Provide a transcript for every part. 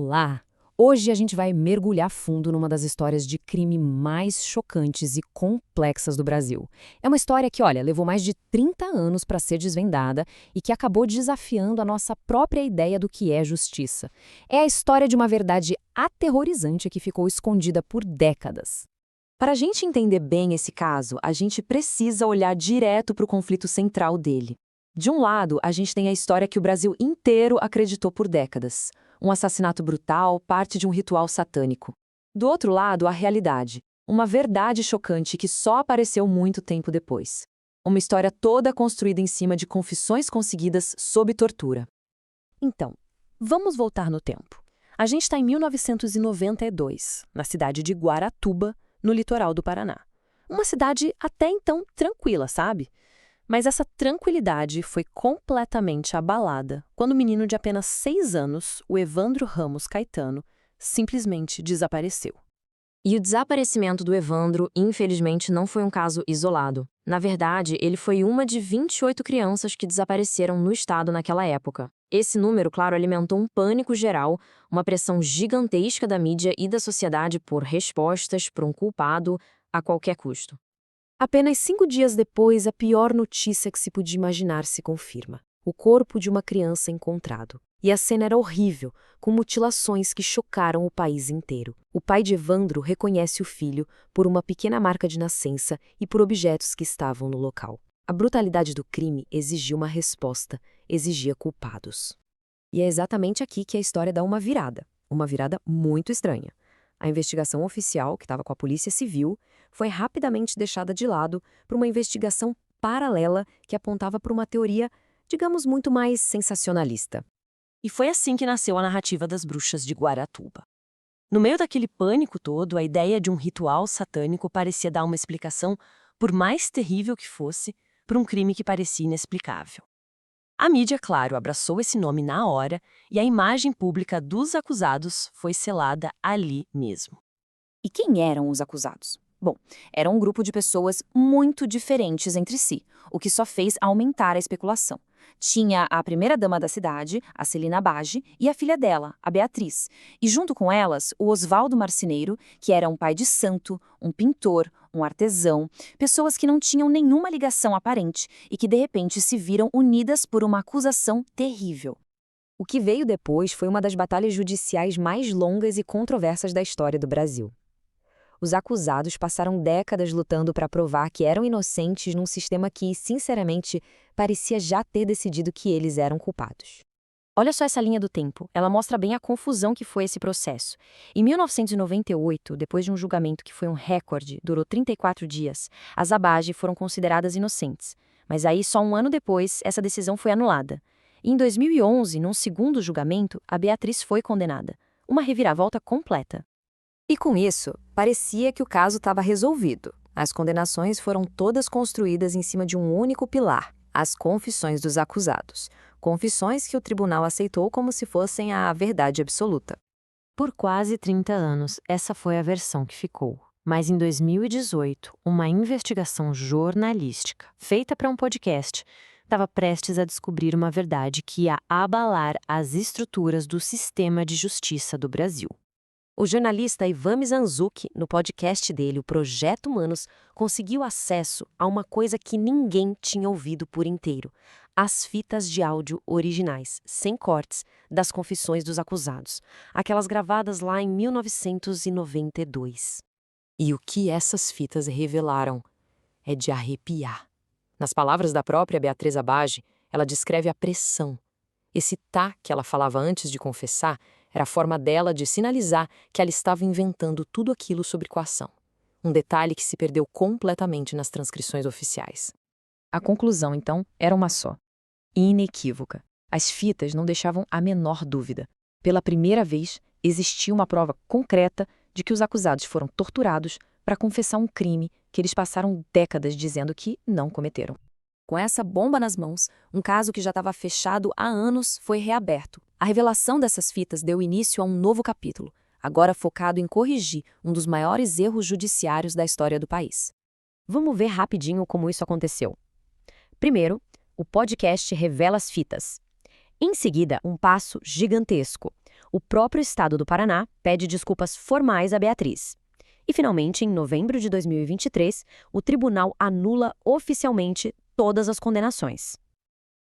Olá! Hoje a gente vai mergulhar fundo numa das histórias de crime mais chocantes e complexas do Brasil. É uma história que, olha, levou mais de 30 anos para ser desvendada e que acabou desafiando a nossa própria ideia do que é justiça. É a história de uma verdade aterrorizante que ficou escondida por décadas. Para a gente entender bem esse caso, a gente precisa olhar direto para o conflito central dele. De um lado, a gente tem a história que o Brasil inteiro acreditou por décadas. Um assassinato brutal, parte de um ritual satânico. Do outro lado, a realidade. Uma verdade chocante que só apareceu muito tempo depois. Uma história toda construída em cima de confissões conseguidas sob tortura. Então, vamos voltar no tempo. A gente está em 1992, na cidade de Guaratuba, no litoral do Paraná. Uma cidade até então tranquila, sabe? Mas essa tranquilidade foi completamente abalada quando o menino de apenas 6 anos, o Evandro Ramos Caetano, simplesmente desapareceu. E o desaparecimento do Evandro, infelizmente, não foi um caso isolado. Na verdade, ele foi uma de 28 crianças que desapareceram no estado naquela época. Esse número, claro, alimentou um pânico geral, uma pressão gigantesca da mídia e da sociedade por respostas para um culpado a qualquer custo. Apenas 5 dias depois, a pior notícia que se podia imaginar se confirma. O corpo de uma criança encontrado. E a cena era horrível, com mutilações que chocaram o país inteiro. O pai de Evandro reconhece o filho por uma pequena marca de nascença e por objetos que estavam no local. A brutalidade do crime exigia uma resposta, exigia culpados. E é exatamente aqui que a história dá uma virada muito estranha. A investigação oficial, que estava com a Polícia Civil, foi rapidamente deixada de lado por uma investigação paralela que apontava para uma teoria, digamos, muito mais sensacionalista. E foi assim que nasceu a narrativa das bruxas de Guaratuba. No meio daquele pânico todo, a ideia de um ritual satânico parecia dar uma explicação, por mais terrível que fosse, para um crime que parecia inexplicável. A mídia, claro, abraçou esse nome na hora e a imagem pública dos acusados foi selada ali mesmo. E quem eram os acusados? Bom, era um grupo de pessoas muito diferentes entre si, o que só fez aumentar a especulação. Tinha a primeira-dama da cidade, a Celina Bage, e a filha dela, a Beatriz. E junto com elas, o Oswaldo Marceneiro, que era um pai de santo, um pintor, um artesão, pessoas que não tinham nenhuma ligação aparente e que de repente se viram unidas por uma acusação terrível. O que veio depois foi uma das batalhas judiciais mais longas e controversas da história do Brasil. Os acusados passaram décadas lutando para provar que eram inocentes num sistema que, sinceramente, parecia já ter decidido que eles eram culpados. Olha só essa linha do tempo, ela mostra bem a confusão que foi esse processo. Em 1998, depois de um julgamento que foi um recorde, durou 34 dias, as Abage foram consideradas inocentes. Mas aí, só um ano depois, essa decisão foi anulada. E em 2011, num segundo julgamento, a Beatriz foi condenada. Uma reviravolta completa. E com isso, parecia que o caso estava resolvido. As condenações foram todas construídas em cima de um único pilar, as confissões dos acusados. Confissões que o tribunal aceitou como se fossem a verdade absoluta. Por quase 30 anos, essa foi a versão que ficou. Mas em 2018, uma investigação jornalística, feita para um podcast, estava prestes a descobrir uma verdade que ia abalar as estruturas do sistema de justiça do Brasil. O jornalista Ivan Mizanzuki, no podcast dele, o Projeto Humanos, conseguiu acesso a uma coisa que ninguém tinha ouvido por inteiro: as fitas de áudio originais, sem cortes, das confissões dos acusados, aquelas gravadas lá em 1992. E o que essas fitas revelaram é de arrepiar. Nas palavras da própria Beatriz Abage, ela descreve a pressão. Esse tá que ela falava antes de confessar era a forma dela de sinalizar que ela estava inventando tudo aquilo sobre coação. Um detalhe que se perdeu completamente nas transcrições oficiais. A conclusão, então, era uma só. Inequívoca. As fitas não deixavam a menor dúvida. Pela primeira vez, existia uma prova concreta de que os acusados foram torturados para confessar um crime que eles passaram décadas dizendo que não cometeram. Com essa bomba nas mãos, um caso que já estava fechado há anos foi reaberto. A revelação dessas fitas deu início a um novo capítulo, agora focado em corrigir um dos maiores erros judiciários da história do país. Vamos ver rapidinho como isso aconteceu. Primeiro, o podcast revela as fitas. Em seguida, um passo gigantesco. o próprio estado do Paraná pede desculpas formais a Beatriz. E, finalmente, em novembro de 2023, o tribunal anula oficialmente todas as condenações.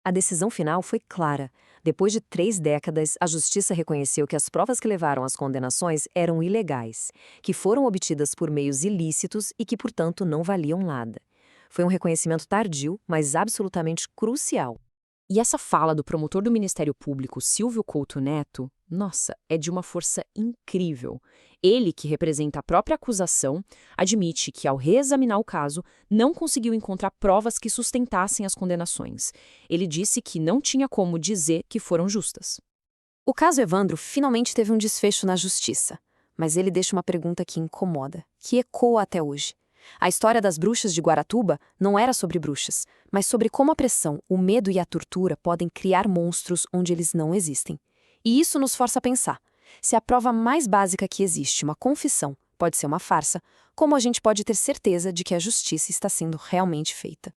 A decisão final foi clara. Depois de 3 décadas, a Justiça reconheceu que as provas que levaram às condenações eram ilegais, que foram obtidas por meios ilícitos e que, portanto, não valiam nada. Foi um reconhecimento tardio, mas absolutamente crucial. E essa fala do promotor do Ministério Público, Silvio Couto Neto, nossa, é de uma força incrível. Ele, que representa a própria acusação, admite que, ao reexaminar o caso, não conseguiu encontrar provas que sustentassem as condenações. Ele disse que não tinha como dizer que foram justas. O caso Evandro finalmente teve um desfecho na Justiça, mas ele deixa uma pergunta que incomoda, que ecoa até hoje. A história das bruxas de Guaratuba não era sobre bruxas, mas sobre como a pressão, o medo e a tortura podem criar monstros onde eles não existem. E isso nos força a pensar. Se a prova mais básica que existe, uma confissão, pode ser uma farsa, como a gente pode ter certeza de que a justiça está sendo realmente feita?